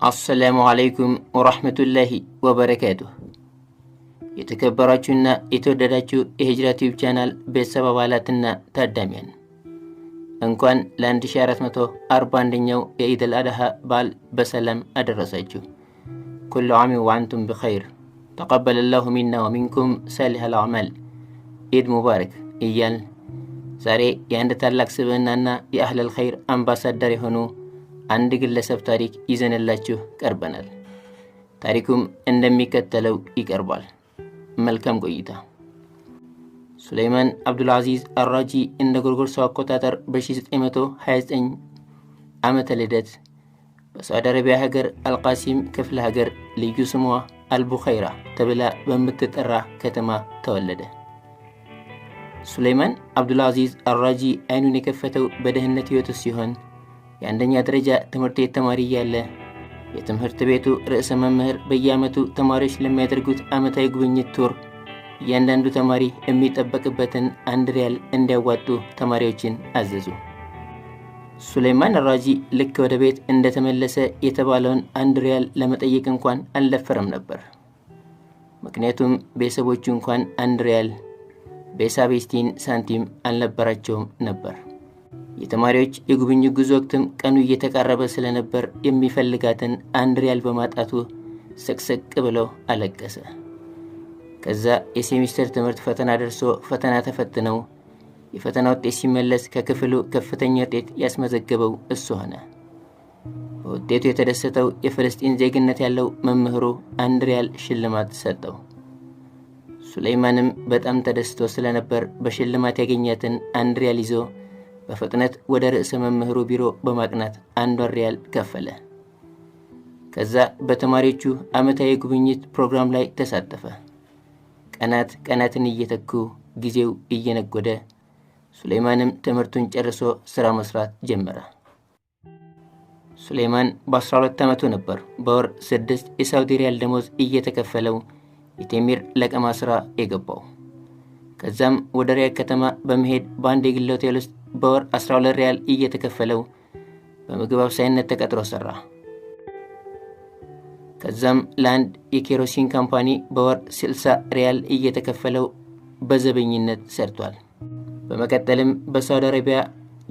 السلام عليكم ورحمة الله وبركاته. የተከበራችሁና የተወደዳችሁ የሂጅራ ቲዩብ ቻናል ቤተሰብ አባላትና ታዳሚያን እንኳን ለ1441ኛው የኢድ አልአድሃ በዓል በሰላም አደረሳችሁ። كل عام وانتم بخير تقبل الله منا ومنكم صالح الاعمال ኢድ ሙባረክ እያል ዛሬ የአንድ ታላቅ ስብዕናና የአህለል ኸይር አምባሳደር የሆኑ አንድ ግለሰብ ታሪክ ይዘንላችሁ ቀርበናል። ታሪኩም እንደሚከተለው ይቀርባል። መልካም ቆይታ። ሱለይማን አብዱል አዚዝ አራጂ እንደ ጎርጎሮስ አቆጣጠር በ1929 ዓመተ ልደት በሳዑዲ አረቢያ ሀገር አልቃሲም ክፍለ ሀገር ልዩ ስሟ አልቡኸይራ ተብላ በምትጠራ ከተማ ተወለደ። ሱለይማን አብዱል አዚዝ አራጂ አይኑን የከፈተው በደህንነት ህይወት ሲሆን የአንደኛ ደረጃ ትምህርት ቤት ተማሪ ያለ የትምህርት ቤቱ ርዕሰ መምህር በየዓመቱ ተማሪዎች ለሚያደርጉት ዓመታዊ ጉብኝት ቱር እያንዳንዱ ተማሪ የሚጠበቅበትን 1 ሪያል እንዲያዋጡ ተማሪዎችን አዘዙ። ሱለይማን አራጂ ልክ ወደ ቤት እንደተመለሰ የተባለውን 1 ሪያል ለመጠየቅ እንኳን አልደፈረም ነበር። ምክንያቱም ቤተሰቦቹ እንኳን 1 ሪያል ቤሳቤስቲን ሳንቲም አልነበራቸውም ነበር። የተማሪዎች የጉብኝት ጉዞ ወቅትም ቀኑ እየተቃረበ ስለነበር የሚፈልጋትን 1 ሪያል በማጣቱ ሰቅሰቅ ብሎ አለቀሰ። ከዛ የሴሚስተር ትምህርት ፈተና ደርሶ ፈተና ተፈትነው የፈተና ውጤት ሲመለስ ከክፍሉ ከፍተኛ ውጤት ያስመዘገበው እሱ ሆነ። በውጤቱ የተደሰተው የፍልስጤን ዜግነት ያለው መምህሩ 1 ሪያል ሽልማት ሰጠው። ሱለይማንም በጣም ተደስቶ ስለነበር በሽልማት ያገኛትን 1 ሪያል ይዞ በፍጥነት ወደ ርዕሰ መምህሩ ቢሮ በማቅናት 1 ሪያል ከፈለ። ከዛ በተማሪዎቹ ዓመታዊ ጉብኝት ፕሮግራም ላይ ተሳተፈ። ቀናትን እየተኩ ጊዜው እየነጎደ ሱለይማንም ትምህርቱን ጨርሶ ስራ መስራት ጀመረ። ሱለይማን በ12 ዓመቱ ነበር በወር 6 የሳውዲ ሪያል ደሞዝ እየተከፈለው የቴሚር ለቀማ ስራ የገባው። ከዛም ወደ ሪያድ ከተማ በመሄድ በአንድ የግል ሆቴል ውስጥ በወር 12 ሪያል እየተከፈለው በምግብ አብሳይነት ተቀጥሮ ሰራ። ከዛም ለአንድ የኬሮሲን ካምፓኒ በወር 60 ሪያል እየተከፈለው በዘበኝነት ሰርቷል። በመቀጠልም በሳዑዲ አረቢያ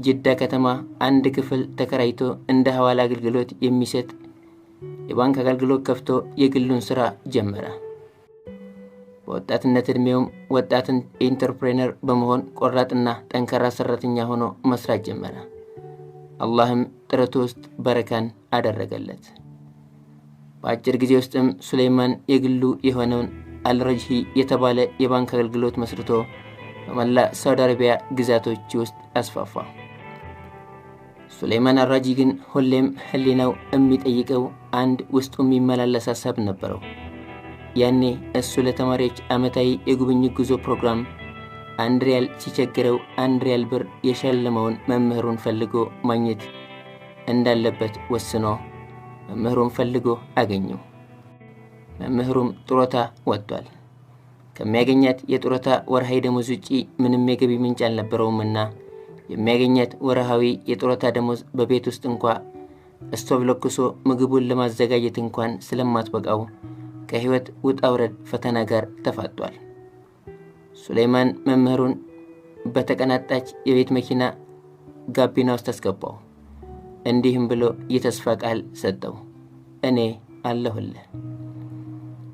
ጅዳ ከተማ አንድ ክፍል ተከራይቶ እንደ ሐዋላ አገልግሎት የሚሰጥ የባንክ አገልግሎት ከፍቶ የግሉን ስራ ጀመረ። በወጣትነት እድሜውም ወጣትን ኢንተርፕሬነር በመሆን ቆራጥና ጠንካራ ሰራተኛ ሆኖ መስራት ጀመረ። አላህም ጥረቱ ውስጥ በረካን አደረገለት። በአጭር ጊዜ ውስጥም ሱለይማን የግሉ የሆነውን አልረጅሂ የተባለ የባንክ አገልግሎት መስርቶ በመላ ሳዑዲ አረቢያ ግዛቶች ውስጥ አስፋፋ። ሱለይማን አራጂ ግን ሁሌም ህሊናው የሚጠይቀው አንድ ውስጡ የሚመላለስ ሐሳብ ነበረው። ያኔ እሱ ለተማሪዎች ዓመታዊ የጉብኝት ጉዞ ፕሮግራም 1 ሪያል ሲቸግረው 1 ሪያል ብር የሸለመውን መምህሩን ፈልጎ ማግኘት እንዳለበት ወስኖ መምህሩን ፈልጎ አገኘው። መምህሩም ጡረታ ወጥቷል። ከሚያገኛት የጡረታ ወርሃዊ ደሞዝ ውጪ ምንም የገቢ ምንጭ አልነበረውምና የሚያገኛት ወርሃዊ የጡረታ ደሞዝ በቤት ውስጥ እንኳን ስቶቭ ለኩሶ ምግቡን ለማዘጋጀት እንኳን ስለማትበቃው ከህይወት ውጣ ውረድ ፈተና ጋር ተፋጧል። ሱለይማን መምህሩን በተቀናጣች የቤት መኪና ጋቢና ውስጥ አስገባው። እንዲህም ብሎ የተስፋ ቃል ሰጠው፣ እኔ አለሁልህ።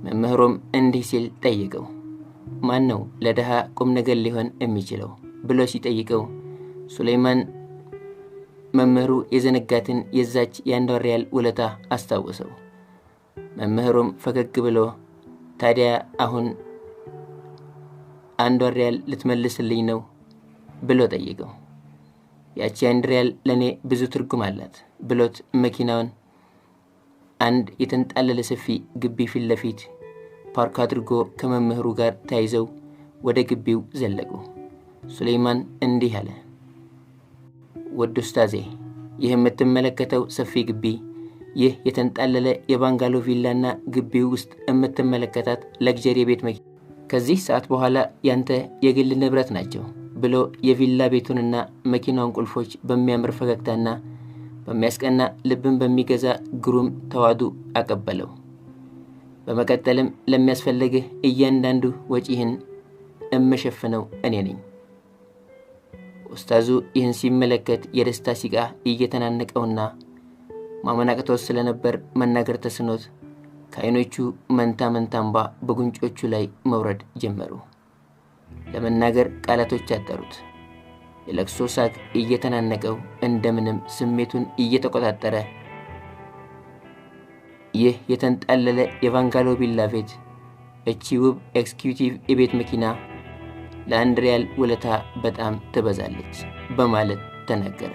መምህሩም እንዲህ ሲል ጠይቀው፣ ማን ነው ለደሃ ቁም ነገር ሊሆን የሚችለው ብሎ ሲጠይቀው ሱለይማን መምህሩ የዘነጋትን የዛች የ1 ሪያል ውለታ አስታወሰው። መምህሩም ፈገግ ብሎ ታዲያ አሁን 1 ሪያል ልትመልስልኝ ነው ብሎ ጠይቀው። ያቺ 1 ሪያል ለኔ ብዙ ትርጉም አላት ብሎት መኪናውን አንድ የተንጣለለ ሰፊ ግቢ ፊት ለፊት ፓርክ አድርጎ ከመምህሩ ጋር ተያይዘው ወደ ግቢው ዘለቁ። ሱለይማን እንዲህ አለ፣ ውድ ኡስታዜ፣ ይህ የምትመለከተው ሰፊ ግቢ ይህ የተንጣለለ የባንጋሎ ቪላና ግቢው ውስጥ የምትመለከታት ለግጀሪ ቤት መኪና ከዚህ ሰዓት በኋላ ያንተ የግል ንብረት ናቸው ብሎ የቪላ ቤቱንና መኪናውን ቁልፎች በሚያምር ፈገግታና በሚያስቀና ልብን በሚገዛ ግሩም ተዋዱ አቀበለው። በመቀጠልም ለሚያስፈልግህ እያንዳንዱ ወጪህን እመሸፍነው እኔ ነኝ። ኡስታዙ ይህን ሲመለከት የደስታ ሲቃ እየተናነቀውና ማመናቀቶት ስለነበር መናገር ተስኖት ከዓይኖቹ መንታ እንባ በጉንጮቹ ላይ መውረድ ጀመሩ። ለመናገር ቃላቶች አጠሩት። የለቅሶ ሳቅ እየተናነቀው እንደምንም ስሜቱን እየተቆጣጠረ ይህ የተንጣለለ የቫንጋሎ ቪላ ቤት እቺ ውብ ኤክስኪዩቲቭ የቤት መኪና ለአንድ ሪያል ውለታ በጣም ትበዛለች በማለት ተናገረ።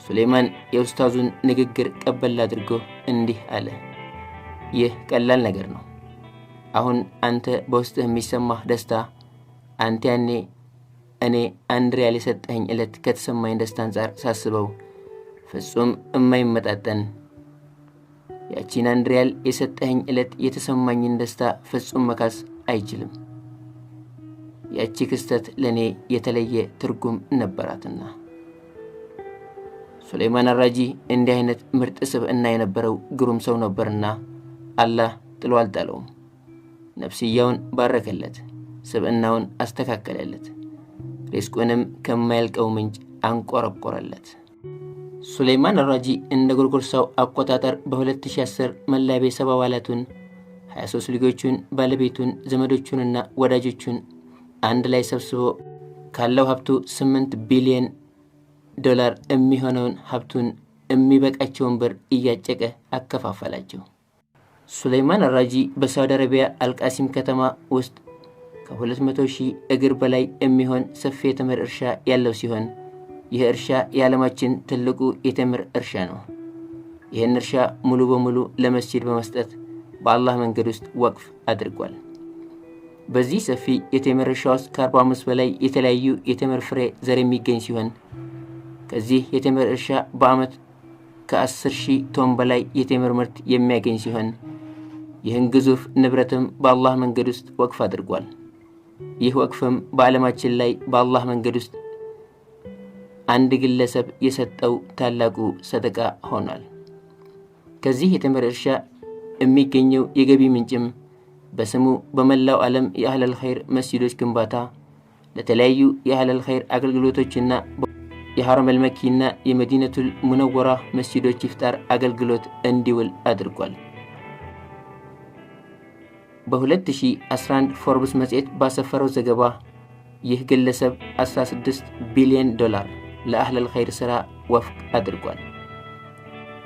ሱሌማን የኡስታዙን ንግግር ቀበል አድርጎ እንዲህ አለ። ይህ ቀላል ነገር ነው። አሁን አንተ በውስጥህ የሚሰማህ ደስታ አንተ ያኔ እኔ አንድ ሪያል የሰጠኸኝ ዕለት ከተሰማኝ ደስታ አንፃር ሳስበው ፍጹም የማይመጣጠን ያቺን አንድ ሪያል የሰጠኸኝ ዕለት የተሰማኝን ደስታ ፍጹም መካስ አይችልም። ያቺ ክስተት ለኔ የተለየ ትርጉም ነበራትና። ሱሌማን አራጂ እንዲህ አይነት ምርጥ ስብዕና የነበረው ግሩም ሰው ነበርና አላህ ጥሎ አልጣለውም። ነፍስያውን ባረከለት፣ ስብዕናውን አስተካከለለት፣ ሪዝቁንም ከማያልቀው ምንጭ አንቆረቆረለት። ሱሌማን አራጂ እንደ ጎርጎርሳው አቆጣጠር በ2010 መላ ቤተሰብ አባላቱን 23 ልጆቹን፣ ባለቤቱን፣ ዘመዶቹንና ወዳጆቹን አንድ ላይ ሰብስቦ ካለው ሀብቱ $8 ቢሊዮን የሚሆነውን ሀብቱን የሚበቃቸውን ብር እያጨቀ አከፋፈላቸው። ሱሌማን አራጂ በሳውዲ አረቢያ አልቃሲም ከተማ ውስጥ ከ200,000 እግር በላይ የሚሆን ሰፊ የተምር እርሻ ያለው ሲሆን ይህ እርሻ የዓለማችን ትልቁ የተምር እርሻ ነው። ይህን እርሻ ሙሉ በሙሉ ለመስጂድ በመስጠት በአላህ መንገድ ውስጥ ወቅፍ አድርጓል። በዚህ ሰፊ የተምር እርሻ ውስጥ ከ45 በላይ የተለያዩ የተምር ፍሬ ዘር የሚገኝ ሲሆን ከዚህ የተምር እርሻ በአመት ከ10,000 ቶን በላይ የተምር ምርት የሚያገኝ ሲሆን ይህን ግዙፍ ንብረትም በአላህ መንገድ ውስጥ ወቅፍ አድርጓል። ይህ ወቅፍም በዓለማችን ላይ በአላህ መንገድ ውስጥ አንድ ግለሰብ የሰጠው ታላቁ ሰደቃ ሆኗል። ከዚህ የተምር እርሻ የሚገኘው የገቢ ምንጭም በስሙ በመላው ዓለም የአህለል ኸይር መስጂዶች ግንባታ፣ ለተለያዩ የአህለል ኸይር አገልግሎቶችና የሐረም አልመኪና የመዲነቱል ሙነወራ መስጂዶች ኢፍጣር አገልግሎት እንዲውል አድርጓል። በ2011 ፎርብስ መጽሔት ባሰፈረው ዘገባ ይህ ግለሰብ $16 ቢሊዮን ለአህለል ኸይር ሥራ ወፍቅ አድርጓል።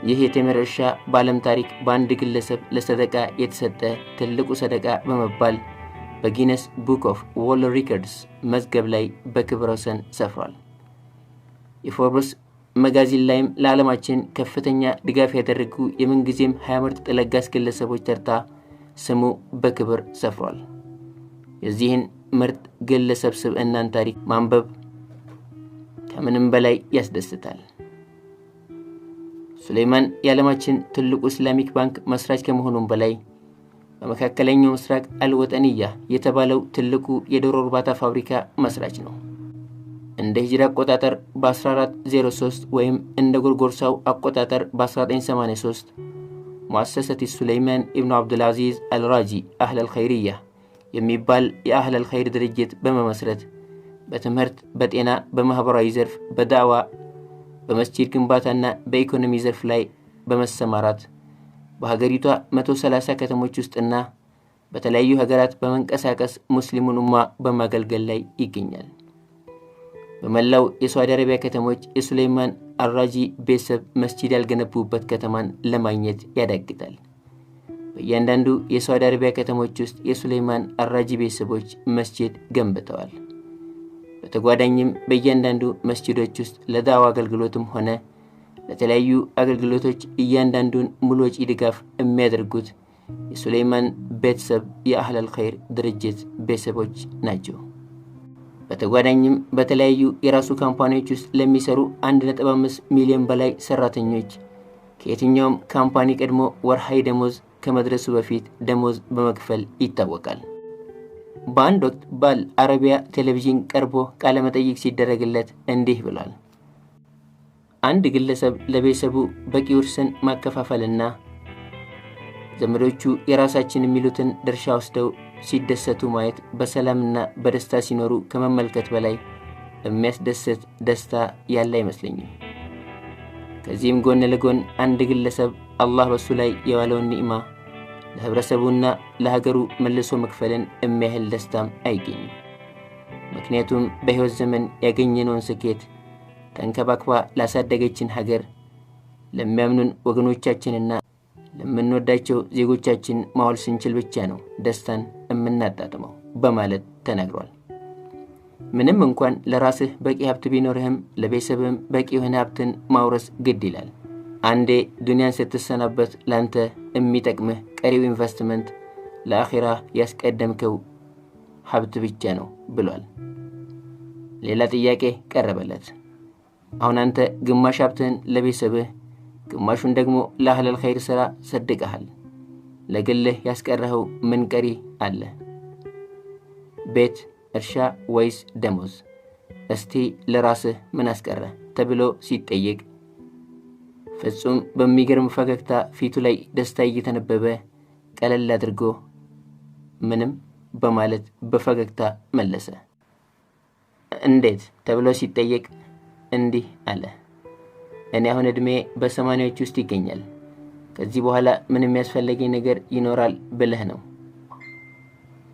ይህ የተምር እርሻ በዓለም ታሪክ በአንድ ግለሰብ ለሰደቃ የተሰጠ ትልቁ ሰደቃ በመባል በጊነስ ቡክ ኦፍ ወርልድ ሪከርድስ መዝገብ ላይ በክብረ ወሰን ሰፍሯል። የፎርብስ መጋዚን ላይም ለዓለማችን ከፍተኛ ድጋፍ ያደረጉ የምንጊዜም 20 ምርጥ ለጋስ ግለሰቦች ተርታ ስሙ በክብር ሰፍሯል። የዚህን ምርጥ ግለሰብ ስብዕናን ታሪክ ማንበብ ከምንም በላይ ያስደስታል። ሱሌማን የዓለማችን ትልቁ እስላሚክ ባንክ መስራች ከመሆኑም በላይ በመካከለኛው ምስራቅ አልወጠንያ የተባለው ትልቁ የዶሮ እርባታ ፋብሪካ መስራች ነው። እንደ ሂጅራ አቆጣጠር በ1403 ወይም እንደ ጎርጎርሳው አቆጣጠር በ1983 ሙአሰሰት ሱሌማን ኢብኑ አብዱልዓዚዝ አልራጂ አህለል ኸይርያ የሚባል የአህለል ኸይር ድርጅት በመመስረት በትምህርት፣ በጤና፣ በማህበራዊ ዘርፍ፣ በዳዕዋ፣ በመስጂድ ግንባታና በኢኮኖሚ ዘርፍ ላይ በመሰማራት በሀገሪቷ 130 ከተሞች ውስጥና በተለያዩ ሀገራት በመንቀሳቀስ ሙስሊሙን ኡማ በማገልገል ላይ ይገኛል። በመላው የሳውዲ አረቢያ ከተሞች የሱሌማን አራጂ ቤተሰብ መስጂድ ያልገነቡበት ከተማን ለማግኘት ያዳግታል። በእያንዳንዱ የሳውዲ አረቢያ ከተሞች ውስጥ የሱሌማን አራጂ ቤተሰቦች መስጂድ ገንብተዋል። በተጓዳኝም በእያንዳንዱ መስጂዶች ውስጥ ለዳዕዋ አገልግሎትም ሆነ ለተለያዩ አገልግሎቶች እያንዳንዱን ሙሉ ወጪ ድጋፍ የሚያደርጉት የሱሌማን ቤተሰብ የአህለል ኸይር ድርጅት ቤተሰቦች ናቸው። በተጓዳኝም በተለያዩ የራሱ ካምፓኒዎች ውስጥ ለሚሰሩ 1.5 ሚሊዮን በላይ ሰራተኞች ከየትኛውም ካምፓኒ ቀድሞ ወርሃዊ ደሞዝ ከመድረሱ በፊት ደሞዝ በመክፈል ይታወቃል። በአንድ ወቅት ባል አረቢያ ቴሌቪዥን ቀርቦ ቃለ መጠይቅ ሲደረግለት እንዲህ ብሏል። አንድ ግለሰብ ለቤተሰቡ በቂ ውርስን ማከፋፈልና ዘመዶቹ የራሳችን የሚሉትን ድርሻ ወስደው ሲደሰቱ ማየት በሰላምና በደስታ ሲኖሩ ከመመልከት በላይ የሚያስደስት ደስታ ያለ አይመስለኝም። ከዚህም ጎን ለጎን አንድ ግለሰብ አላህ በሱ ላይ የዋለውን ኒዕማ ለህብረተሰቡና ለሀገሩ መልሶ መክፈልን የሚያህል ደስታም አይገኝም። ምክንያቱም በህይወት ዘመን ያገኘነውን ስኬት ተንከባክባ ላሳደገችን ሀገር ለሚያምኑን ወገኖቻችንና ለምንወዳቸው ዜጎቻችን ማዋል ስንችል ብቻ ነው ደስታን የምናጣጥመው በማለት ተናግሯል። ምንም እንኳን ለራስህ በቂ ሀብት ቢኖርህም ለቤተሰብህም በቂ የሆነ ሀብትን ማውረስ ግድ ይላል። አንዴ ዱንያን ስትሰናበት ላንተ የሚጠቅምህ ቀሪው ኢንቨስትመንት ለአኺራ ያስቀደምከው ሀብት ብቻ ነው ብሏል። ሌላ ጥያቄ ቀረበለት። አሁን አንተ ግማሽ ሀብትህን ለቤተሰብህ ግማሹን ደግሞ ለአህለል ኸይር ሥራ ሰድቀሃል። ለግልህ ያስቀረኸው ምን ቀሪ አለ? ቤት፣ እርሻ ወይስ ደሞዝ? እስቲ ለራስህ ምን አስቀረ ተብሎ ሲጠየቅ ፍጹም በሚገርም ፈገግታ ፊቱ ላይ ደስታ እየተነበበ ቀለል አድርጎ ምንም በማለት በፈገግታ መለሰ። እንዴት ተብሎ ሲጠየቅ እንዲህ አለ። እኔ አሁን እድሜ በ80ዎች ውስጥ ይገኛል። ከዚህ በኋላ ምን የሚያስፈልገኝ ነገር ይኖራል ብለህ ነው?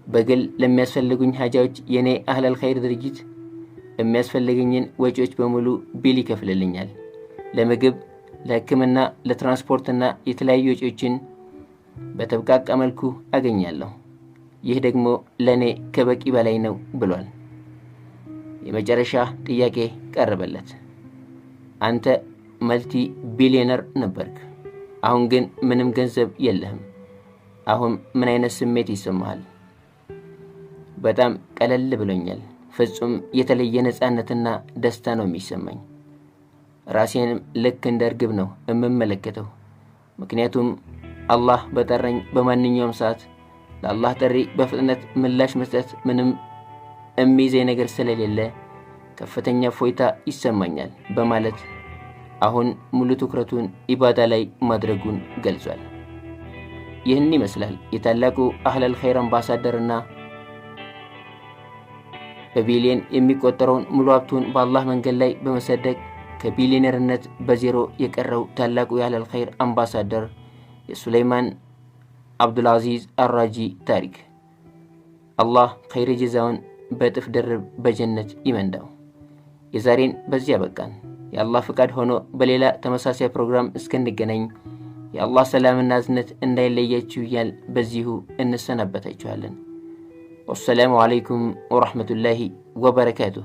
በግል ለሚያስፈልጉኝ ሀጃዎች የኔ አህለል ኸይር ድርጅት የሚያስፈልገኝን ወጪዎች በሙሉ ቢል ይከፍልልኛል። ለምግብ፣ ለሕክምና፣ ለትራንስፖርትና የተለያዩ ወጪዎችን በተብቃቃ መልኩ አገኛለሁ። ይህ ደግሞ ለኔ ከበቂ በላይ ነው ብሏል። የመጨረሻ ጥያቄ ቀረበለት። አንተ መልቲ ቢሊዮነር ነበርክ። አሁን ግን ምንም ገንዘብ የለህም። አሁን ምን አይነት ስሜት ይሰማሃል? በጣም ቀለል ብሎኛል። ፍጹም የተለየ ነፃነትና ደስታ ነው የሚሰማኝ። ራሴንም ልክ እንደ እርግብ ነው የምመለከተው። ምክንያቱም አላህ በጠራኝ በማንኛውም ሰዓት ለአላህ ጥሪ በፍጥነት ምላሽ መስጠት ምንም የሚይዘኝ ነገር ስለሌለ ከፍተኛ ፎይታ ይሰማኛል በማለት አሁን ሙሉ ትኩረቱን ኢባዳ ላይ ማድረጉን ገልጿል። ይህን ይመስላል የታላቁ አህለል ኸይር አምባሳደርና በቢሊየን የሚቆጠረውን ሙሉ ሀብቱን በአላህ መንገድ ላይ በመሰደቅ ከቢሊየነርነት በዜሮ የቀረው ታላቁ የአህለል ኸይር አምባሳደር የሱለይማን አብዱልዓዚዝ አራጂ ታሪክ። አላህ ኸይር ጀዛውን በጥፍ ድርብ በጀነት ይመንዳው። የዛሬን በዚያ በቃን። የአላህ ፍቃድ ሆኖ በሌላ ተመሳሳይ ፕሮግራም እስከንገናኝ የአላህ ሰላምና እዝነት እንዳይለያችሁ እያል በዚሁ እንሰናበታችኋለን። ወሰላሙ አለይኩም ወራህመቱላሂ ወበረካቱሁ።